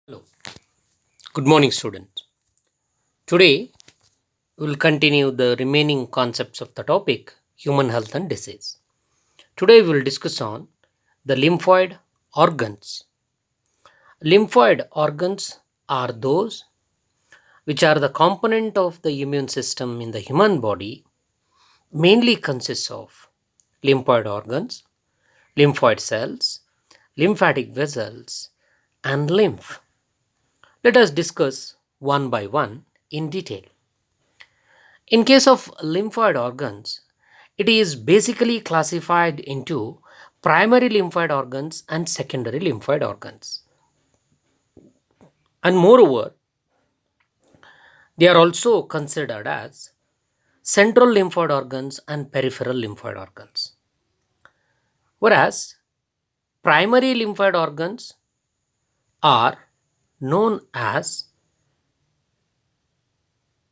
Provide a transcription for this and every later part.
Hello, good morning, students. Today we will continue the remaining concepts of the topic human health and disease. Today we will discuss on the lymphoid organs. Lymphoid organs are those which are the component of the immune system in the human body, mainly consists of lymphoid organs, lymphoid cells, lymphatic vessels, and lymph. Let us discuss one by one in detail. In case of lymphoid organs, it is basically classified into primary lymphoid organs and secondary lymphoid organs. And moreover, they are also considered as central lymphoid organs and peripheral lymphoid organs. Whereas primary lymphoid organs are known as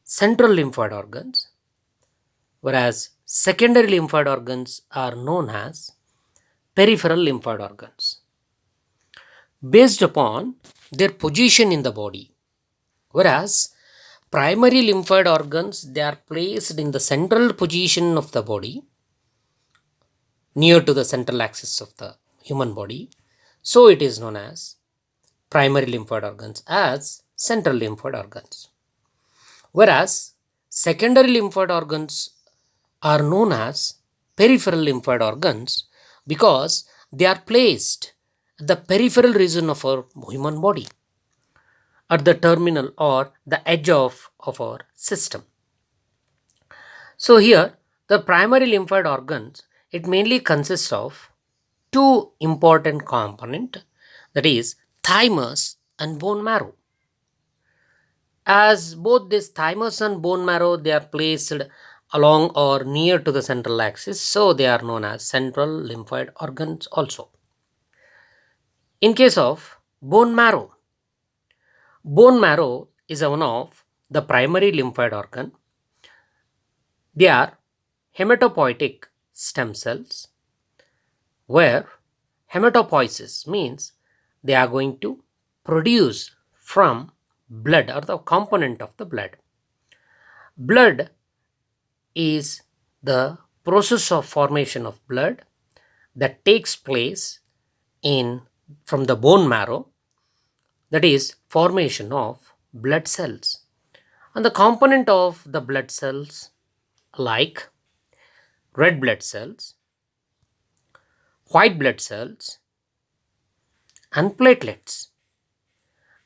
central lymphoid organs, whereas secondary lymphoid organs are known as peripheral lymphoid organs based upon their position in the body. Whereas primary lymphoid organs, they are placed in the central position of the body, near to the central axis of the human body. So it is known as primary lymphoid organs as central lymphoid organs. Whereas secondary lymphoid organs are known as peripheral lymphoid organs because they are placed at the peripheral region of our human body, at the terminal or the edge of our system. So here the primary lymphoid organs, it mainly consists of two important component, that is thymus and bone marrow. As both this thymus and bone marrow, they are placed along or near to the central axis, so they are known as central lymphoid organs also. In case of bone marrow is one of the primary lymphoid organ. They are hematopoietic stem cells, where hematopoiesis means they are going to produce from blood or the component of the blood. Blood is the process of formation of blood that takes place in from the bone marrow, that is formation of blood cells. And the component of the blood cells like red blood cells, white blood cells, and platelets.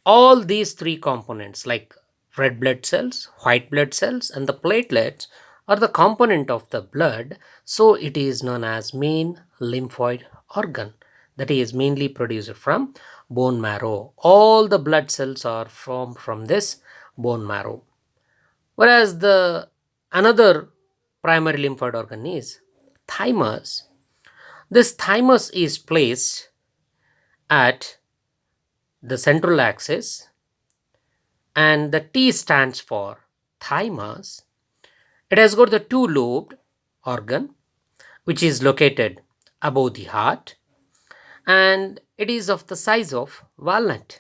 All these three components like red blood cells, white blood cells, and the platelets are the component of the blood, so it is known as main lymphoid organ, that is mainly produced from bone marrow. All the blood cells are formed from this bone marrow. Whereas the another primary lymphoid organ is thymus. This thymus is placed at the central axis, and the T stands for thymus. It has got the two lobed organ which is located above the heart, and it is of the size of walnut,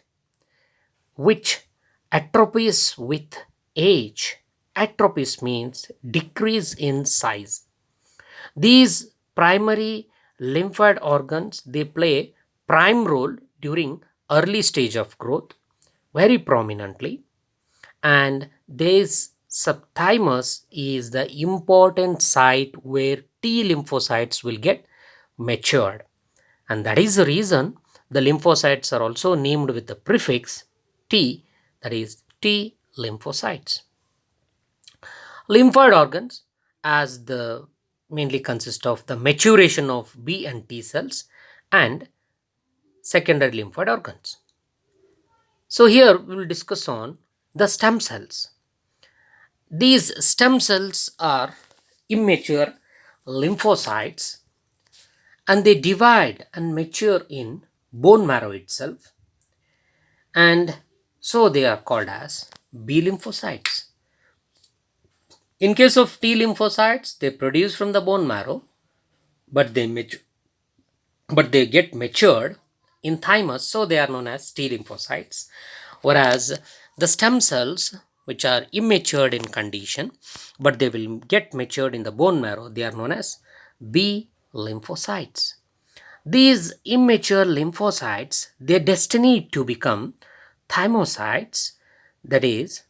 which atrophies with age. Atrophies means decrease in size. These primary lymphoid organs, they play prime role during early stage of growth very prominently, and this subthymus is the important site where T lymphocytes will get matured, and that is the reason the lymphocytes are also named with the prefix T, that is T lymphocytes. Lymphoid organs as the mainly consist of the maturation of B and T cells and secondary lymphoid organs. So here we will discuss on the stem cells. These stem cells are immature lymphocytes, and they divide and mature in bone marrow itself, and so they are called as B lymphocytes. In case of T lymphocytes, they produce from the bone marrow, but they get matured in thymus, so they are known as T lymphocytes. Whereas the stem cells, which are immatured in condition, but they will get matured in the bone marrow, they are known as B lymphocytes. These immature lymphocytes, their destiny to become thymocytes, that is,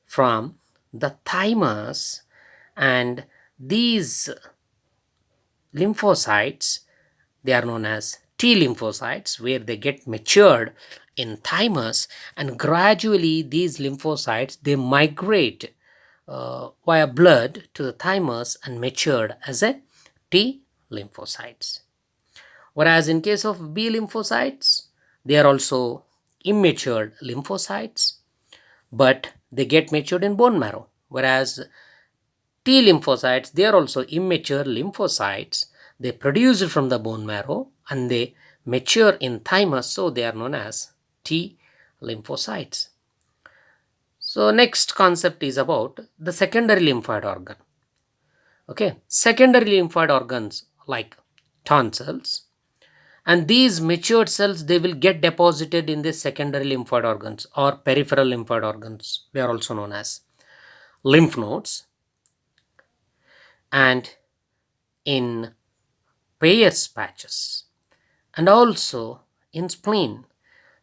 from the thymus, and these lymphocytes, they are known as T lymphocytes, where they get matured in thymus, and gradually these lymphocytes they migrate via blood to the thymus and matured as a T lymphocytes. Whereas in case of B lymphocytes, they are also immature lymphocytes, but they get matured in bone marrow. Whereas T lymphocytes, they are also immature lymphocytes. They produce from the bone marrow and they mature in thymus, so they are known as T lymphocytes. So next concept is about the secondary lymphoid organ. Okay, secondary lymphoid organs like tonsils, and these matured cells they will get deposited in the secondary lymphoid organs or peripheral lymphoid organs. They are also known as lymph nodes, and in Peyer's patches, and also in spleen.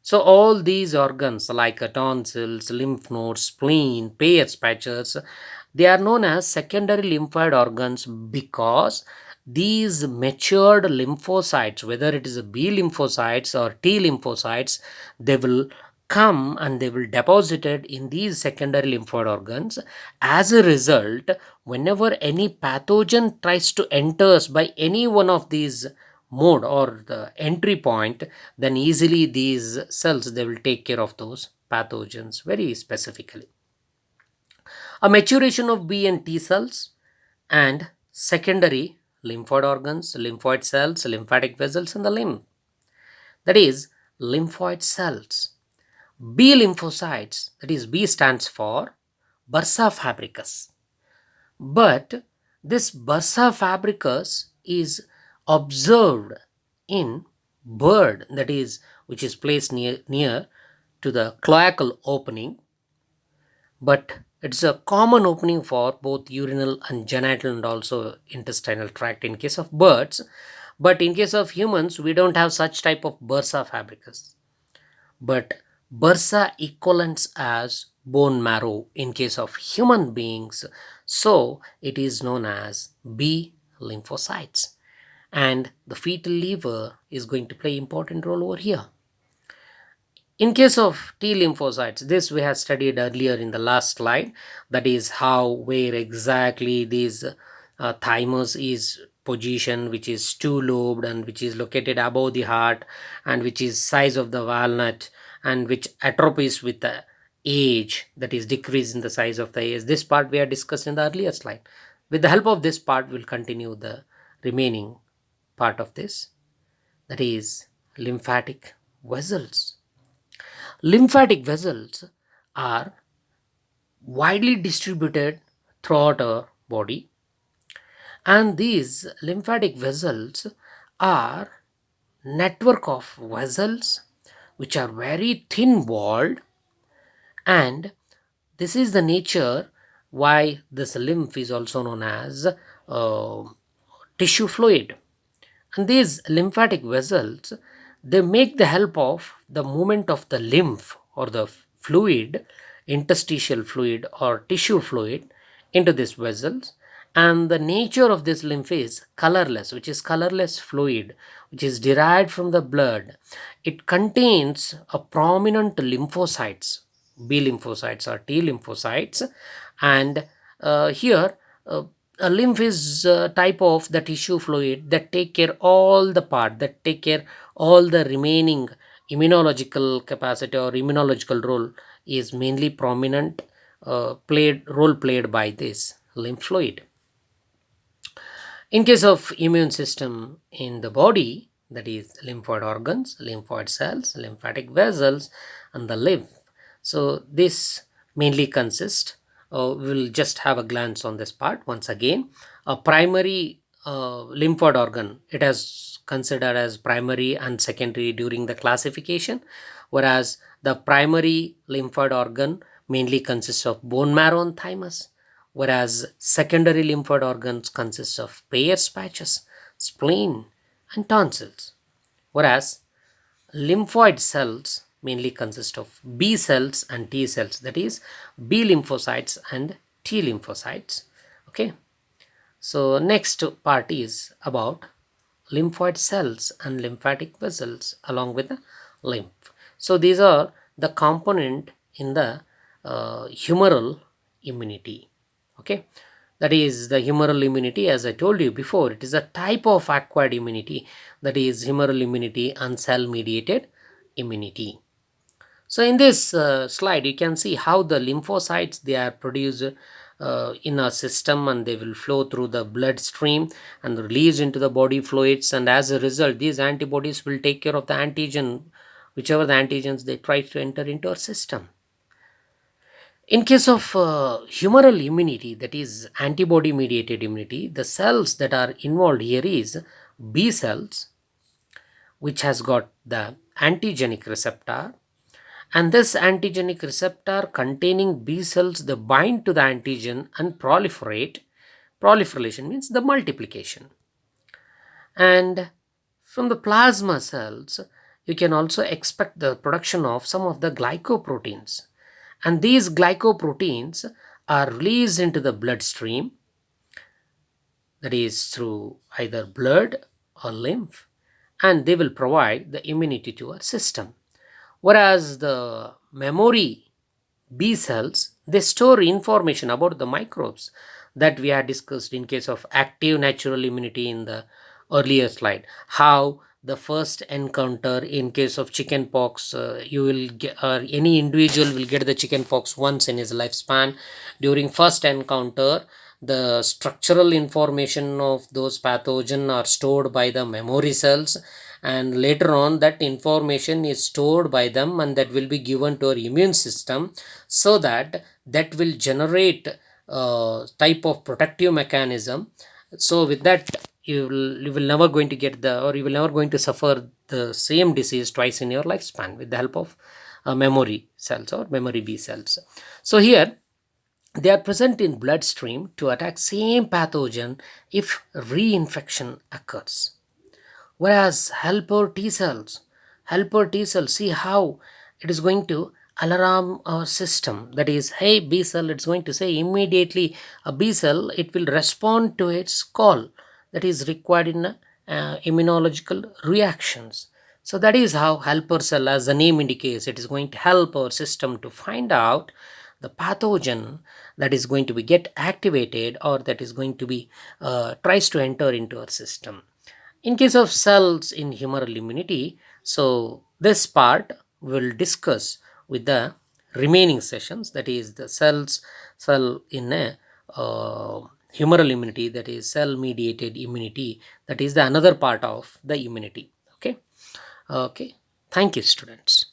So all these organs like tonsils, lymph nodes, spleen, Peyer's patches, they are known as secondary lymphoid organs because these matured lymphocytes, whether it is a B lymphocytes or T lymphocytes, they will come and they will deposited in these secondary lymphoid organs. As a result, whenever any pathogen tries to enters by any one of these mode or the entry point, then easily these cells they will take care of those pathogens very specifically. A maturation of B and T cells and secondary lymphoid organs, lymphoid cells, lymphatic vessels in the lymph, that is lymphoid cells. B lymphocytes, that is B stands for bursa fabricus, but this bursa fabricus is observed in bird, that is which is placed near to the cloacal opening, but it's a common opening for both urinal and genital and also intestinal tract in case of birds. But in case of humans we don't have such type of bursa fabricus, but bursa equivalents as bone marrow in case of human beings, so it is known as B lymphocytes, and the fetal liver is going to play important role over here. In case of T lymphocytes, this we have studied earlier in the last slide, that is how where exactly these thymus is position, which is two lobed and which is located above the heart and which is size of the walnut and which atrophies with the age, that is decrease in the size of the age. This part we have discussed in the earlier slide. With the help of this part we'll continue the remaining part of this, that is lymphatic vessels. Lymphatic vessels are widely distributed throughout our body, and these lymphatic vessels are network of vessels which are very thin walled, and this is the nature why this lymph is also known as uh, tissue fluid. And these lymphatic vessels they make the help of the movement of the lymph or the fluid, interstitial fluid or tissue fluid into these vessels, and the nature of this lymph is colorless, which is colorless fluid which is derived from the blood. It contains a prominent lymphocytes, B lymphocytes or T lymphocytes, and here a lymph is a type of the tissue fluid that take care all the part, that take care all the remaining immunological capacity or immunological role is mainly prominent played by this lymph fluid. In case of immune system in the body, that is lymphoid organs, lymphoid cells, lymphatic vessels, and the lymph. So this mainly consists. We'll just have a glance on this part once again. A primary lymphoid organ. It has considered as primary and secondary during the classification, whereas the primary lymphoid organ mainly consists of bone marrow and thymus, whereas secondary lymphoid organs consist of Peyer's patches, spleen, and tonsils, whereas lymphoid cells mainly consist of B cells and T cells, that is B lymphocytes and T lymphocytes. Okay, so next part is about lymphoid cells and lymphatic vessels along with the lymph. So these are the component in the humoral immunity. Okay, that is the humoral immunity. As I told you before, it is a type of acquired immunity, that is humoral immunity and cell mediated immunity. So in this slide, you can see how the lymphocytes, they are produced in a system, and they will flow through the bloodstream and release into the body fluids, and as a result these antibodies will take care of the antigen, whichever the antigens they try to enter into our system. In case of humoral immunity, that is antibody mediated immunity, the cells that are involved here is B cells, which has got the antigenic receptor, and this antigenic receptor containing B cells, they bind to the antigen and proliferate. Proliferation means the multiplication. And from the plasma cells, you can also expect the production of some of the glycoproteins, and these glycoproteins are released into the bloodstream, that is through either blood or lymph, and they will provide the immunity to our system. Whereas the memory B cells, they store information about the microbes that we had discussed in case of active natural immunity in the earlier slide. How the first encounter in case of chicken pox, you will get, any individual will get the chicken pox once in his lifespan. During first encounter, the structural information of those pathogen are stored by the memory cells, and later on that information is stored by them, and that will be given to our immune system, so that that will generate type of protective mechanism. So with that, you will never going to get the, or you will never going to suffer the same disease twice in your lifespan with the help of memory cells or memory B cells. So here they are present in bloodstream to attack same pathogen if reinfection occurs. Whereas helper T cells, see how it is going to alarm our system. That is, hey B cell, it's going to say immediately, a B cell, it will respond to its call that is required in immunological reactions. So that is how helper cell, as the name indicates, it is going to help our system to find out the pathogen that is going to be get activated, or that is going to be tries to enter into our system. In case of cells in humoral immunity, so this part will discuss with the remaining sessions, that is the cell in a humoral immunity, that is cell mediated immunity, that is the another part of the immunity. Okay, thank you students.